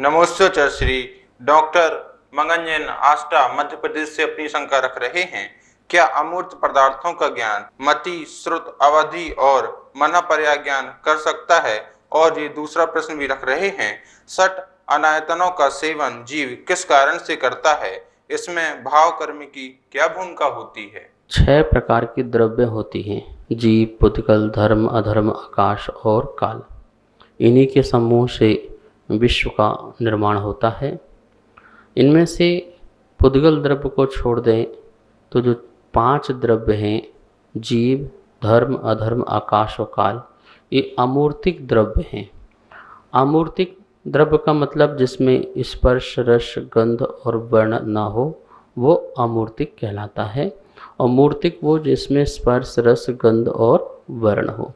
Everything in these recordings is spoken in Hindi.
नमोस्तोचर श्री डॉक्टर मंगनजन आष्टा मध्य प्रदेश से अपनी शंका रख रहे हैं। क्या अमूर्त पदार्थों का ज्ञान मति, श्रुत, अवधि और मनः ज्ञान कर सकता है? और ये दूसरा प्रश्न भी रख रहे हैं, सठ अनायतनों का सेवन जीव किस कारण से करता है? इसमें भाव कर्म की क्या भूमिका होती है? 6 प्रकार की द्रव्य होती हैं: जीव, पुद्गल, धर्म, अधर्म, आकाश और काल। इन्हीं के समूह से विश्व का निर्माण होता है। इनमें से पुद्गल द्रव्य को छोड़ दें तो जो 5 द्रव्य हैं, जीव, धर्म, अधर्म, आकाश और काल, ये अमूर्तिक द्रव्य हैं। अमूर्तिक द्रव्य का मतलब जिसमें स्पर्श, रस, गंध और वर्ण न हो, वो अमूर्तिक कहलाता है। और मूर्तिक वो जिसमें स्पर्श, रस, गंध और वर्ण हो।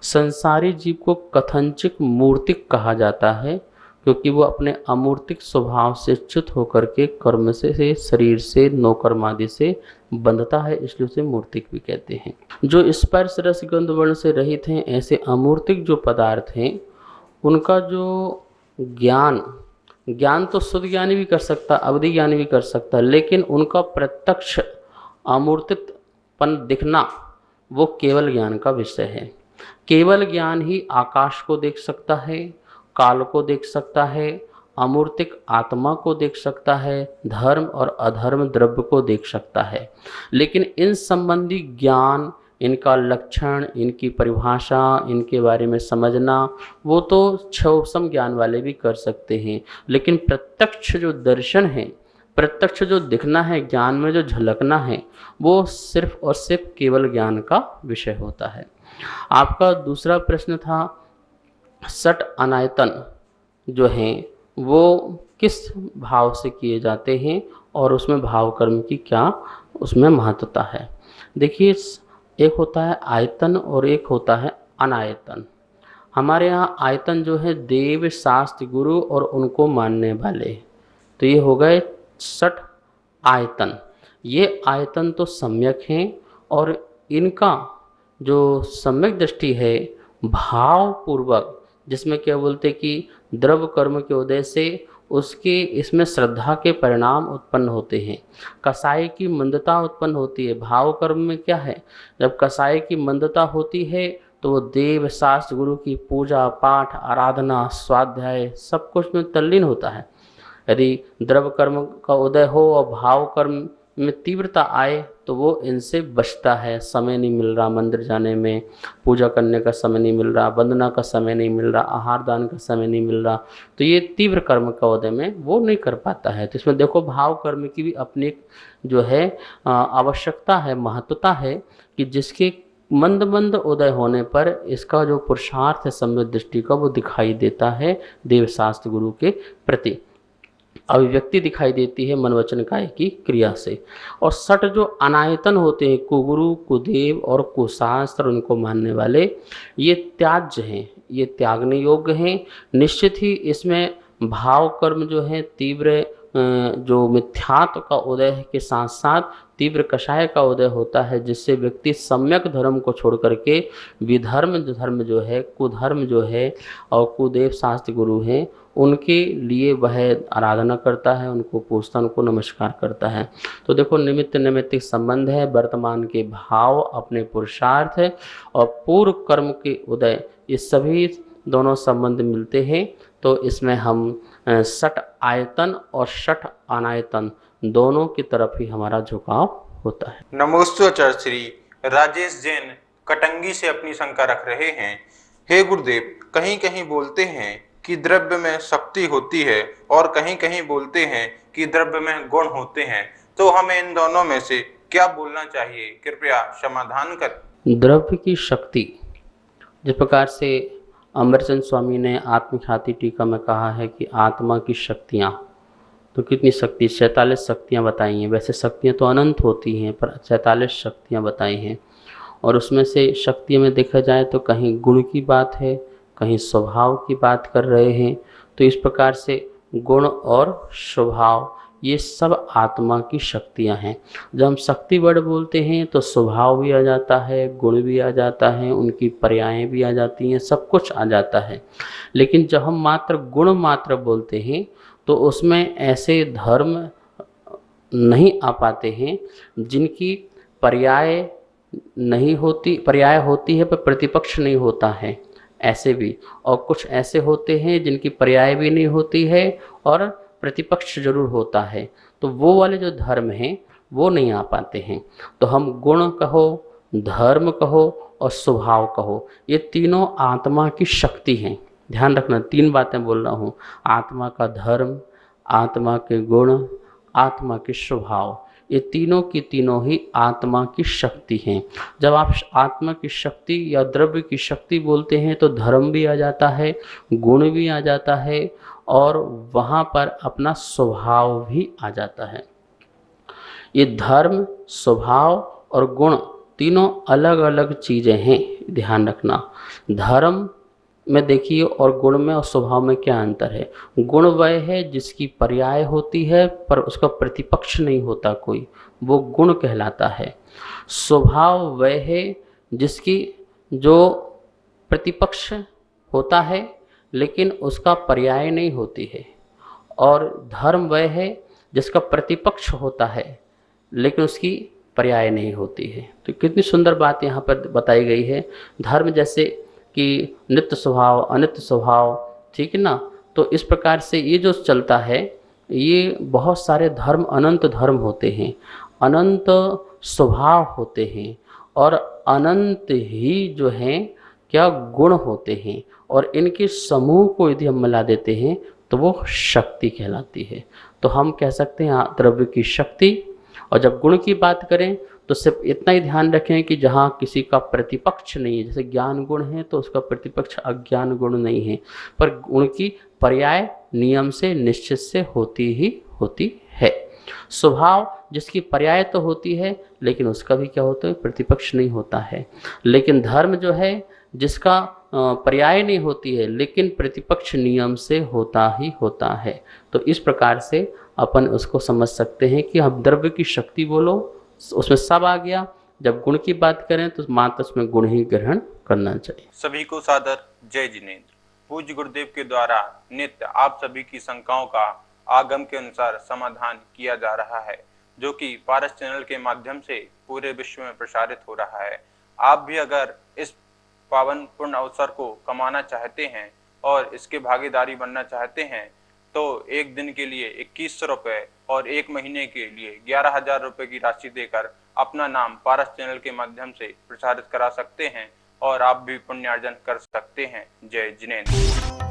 संसारी जीव को कथनचित मूर्तिक कहा जाता है, क्योंकि वो अपने अमूर्तिक स्वभाव से च्युत होकर के कर्म से, शरीर से, नौकर्मादि से बंधता है, इसलिए उसे मूर्तिक भी कहते हैं। जो स्पर्श, रस, गंध, वर्ण से रहित हैं, ऐसे अमूर्तिक जो पदार्थ हैं, उनका जो ज्ञान तो शुद्ध ज्ञानी भी कर सकता, अवधि ज्ञानी भी कर सकता, लेकिन उनका प्रत्यक्ष अमूर्तितपन दिखना वो केवल ज्ञान का विषय है। केवल ज्ञान ही आकाश को देख सकता है, काल को देख सकता है, अमूर्तिक आत्मा को देख सकता है, धर्म और अधर्म द्रव्य को देख सकता है। लेकिन इन संबंधी ज्ञान, इनका लक्षण, इनकी परिभाषा, इनके बारे में समझना, वो तो क्षोभसम ज्ञान वाले भी कर सकते हैं। लेकिन प्रत्यक्ष जो दर्शन है, प्रत्यक्ष जो दिखना है, ज्ञान में जो झलकना है, वो सिर्फ और सिर्फ केवल ज्ञान का विषय होता है। आपका दूसरा प्रश्न था, सठ अनायतन जो हैं वो किस भाव से किए जाते हैं और उसमें भाव कर्म की क्या उसमें महत्वता है। देखिए, एक होता है आयतन और एक होता है अनायतन। हमारे यहाँ आयतन जो है देव, शास्त्र, गुरु और उनको मानने वाले, तो ये हो गए 60 आयतन। ये आयतन तो सम्यक हैं और इनका जो सम्यक दृष्टि है भाव पूर्वक, जिसमें क्या बोलते कि द्रव्य कर्म के उदय से उसके इसमें श्रद्धा के परिणाम उत्पन्न होते हैं। कसाय की मंदता उत्पन्न होती है। भाव कर्म में क्या है, जब कसाय की मंदता होती है तो वो देव, शास्त्र, गुरु की पूजा पाठ, आराधना, स्वाध्याय सब कुछ में तल्लीन होता है। यदि द्रव्य कर्म का उदय हो और भाव कर्म में तीव्रता आए तो वो इनसे बचता है। समय नहीं मिल रहा मंदिर जाने में, पूजा करने का समय नहीं मिल रहा, वंदना का समय नहीं मिल रहा, आहार दान का समय नहीं मिल रहा, तो ये तीव्र कर्म का उदय में वो नहीं कर पाता है। तो इसमें देखो, भाव कर्म की भी अपनी जो है आवश्यकता है, महत्वता है, कि जिसके मंद मंद उदय होने पर इसका जो पुरुषार्थ है सम्यक दृष्टि का, वो दिखाई देता है देव, शास्त्र, गुरु के प्रति। अभिव्यक्ति दिखाई देती है मन, वचन, काय की क्रिया से। और सठ जो अनायतन होते हैं, कुगुरु, कुदेव और कुशास्त्र उनको मानने वाले, ये त्याज्य हैं, ये त्यागने योग्य हैं। निश्चित ही इसमें भाव कर्म जो है तीव्र जो मिथ्यात्व का उदय के साथ साथ तीव्र कषाय का उदय होता है, जिससे व्यक्ति सम्यक धर्म को छोड़ करके विधर्म धर्म जो है, कुधर्म जो है और कुदेव, शास्त्र, गुरु हैं, उनके लिए वह आराधना करता है, उनको पूजता, उनको नमस्कार करता है। तो देखो, निमित्त नैमित्तिक संबंध है। वर्तमान के भाव अपने पुरुषार्थ है और पूर्व कर्म के उदय, ये सभी दोनों संबंध मिलते हैं। तो इसमें हम सठ आयतन और सठ अनायतन दोनों की तरफ ही हमारा झुकाव होता है। नमोस्तोचर श्री राजेश जैन कटंगी से अपनी शंका रख रहे हैं। हे गुरुदेव, कहीं कहीं बोलते हैं कि द्रव्य में शक्ति होती है और कहीं कहीं बोलते हैं कि द्रव्य में गुण होते हैं, तो हमें इन दोनों में से क्या बोलना चाहिए? कृपया समाधान कर। द्रव्य की शक्ति, जिस प्रकार से अमरचंद स्वामी ने आत्मख्याति टीका में कहा है कि आत्मा की शक्तियाँ, तो कितनी शक्ति, 46 शक्तियाँ बताई हैं। वैसे शक्तियाँ तो अनंत होती हैं, पर 46 शक्तियाँ बताई हैं। और उसमें से शक्तियों में देखा जाए तो कहीं गुण की बात है, कहीं स्वभाव की बात कर रहे हैं। तो इस प्रकार से गुण और स्वभाव ये सब आत्मा की शक्तियाँ हैं। जब हम शक्ति वर्ड बोलते हैं तो स्वभाव भी आ जाता है, गुण भी आ जाता है, उनकी पर्यायें भी आ जाती हैं, सब कुछ आ जाता है। लेकिन जब हम मात्र गुण मात्र बोलते हैं तो उसमें ऐसे धर्म नहीं आ पाते हैं जिनकी पर्याय नहीं होती, पर्याय होती है पर प्रतिपक्ष नहीं होता है, ऐसे भी। और कुछ ऐसे होते हैं जिनकी पर्याय भी नहीं होती है और प्रतिपक्ष जरूर होता है, तो वो वाले जो धर्म हैं वो नहीं आ पाते हैं। तो हम गुण कहो, धर्म कहो और स्वभाव कहो, ये तीनों आत्मा की शक्ति हैं। ध्यान रखना, 3 बातें बोल रहा हूँ, आत्मा का धर्म, आत्मा के गुण, आत्मा के स्वभाव, ये तीनों की तीनों ही आत्मा की शक्ति हैं। जब आप आत्मा की शक्ति या द्रव्य की शक्ति बोलते हैं तो धर्म भी आ जाता है, गुण भी आ जाता है और वहाँ पर अपना स्वभाव भी आ जाता है। ये धर्म, स्वभाव और गुण तीनों अलग अलग चीज़ें हैं, ध्यान रखना। धर्म में देखिए और गुण में और स्वभाव में क्या अंतर है। गुण वह है जिसकी पर्याय होती है पर उसका प्रतिपक्ष नहीं होता कोई, वो गुण कहलाता है। स्वभाव वह है जिसकी जो प्रतिपक्ष होता है लेकिन उसका पर्याय नहीं होती है। और धर्म वह है जिसका प्रतिपक्ष होता है लेकिन उसकी पर्याय नहीं होती है। तो कितनी सुंदर बात यहाँ पर बताई गई है। धर्म जैसे कि नित्य स्वभाव, अनित्य स्वभाव, ठीक है ना। तो इस प्रकार से ये जो चलता है, ये बहुत सारे धर्म, अनंत धर्म होते हैं, अनंत स्वभाव होते हैं और अनंत ही जो हैं क्या गुण होते हैं। और इनके समूह को यदि हम मिला देते हैं तो वो शक्ति कहलाती है। तो हम कह सकते हैं द्रव्य की शक्ति। और जब गुण की बात करें तो सिर्फ इतना ही ध्यान रखें कि जहाँ किसी का प्रतिपक्ष नहीं है, जैसे ज्ञान गुण है तो उसका प्रतिपक्ष अज्ञान गुण नहीं है, पर गुण की पर्याय नियम से, निश्चित से होती ही होती है। स्वभाव जिसकी पर्याय तो होती है लेकिन उसका भी क्या होता है, प्रतिपक्ष नहीं होता है। लेकिन धर्म जो है जिसका पर्याय नहीं होती है लेकिन प्रतिपक्ष नियम से होता ही होता है। तो इस प्रकार से अपन उसको समझ सकते हैं कि हम द्रव्य की शक्ति बोलो, उसमें सब आ गया। जब गुण की बात करें तो मात्र उसमें गुण ही ग्रहण करना चाहिए। सभी को सादर जय जिनेंद्र। पूज्य गुरुदेव के द्वारा नित्य आप सभी की शंकाओं का आगम के अनुसार समाधान किया जा रहा है, जो कि पारस चैनल के माध्यम से पूरे विश्व में प्रसारित हो रहा है। आप भी अगर इस पावन पूर्ण अवसर को कमाना चाहते हैं और इसके भागीदारी बनना चाहते हैं तो एक दिन के लिए 2100 रुपये और एक महीने के लिए 11,000 रुपये की राशि देकर अपना नाम पारस चैनल के माध्यम से प्रसारित करा सकते हैं और आप भी पुण्यार्जन कर सकते हैं। जय जिनेंद्र।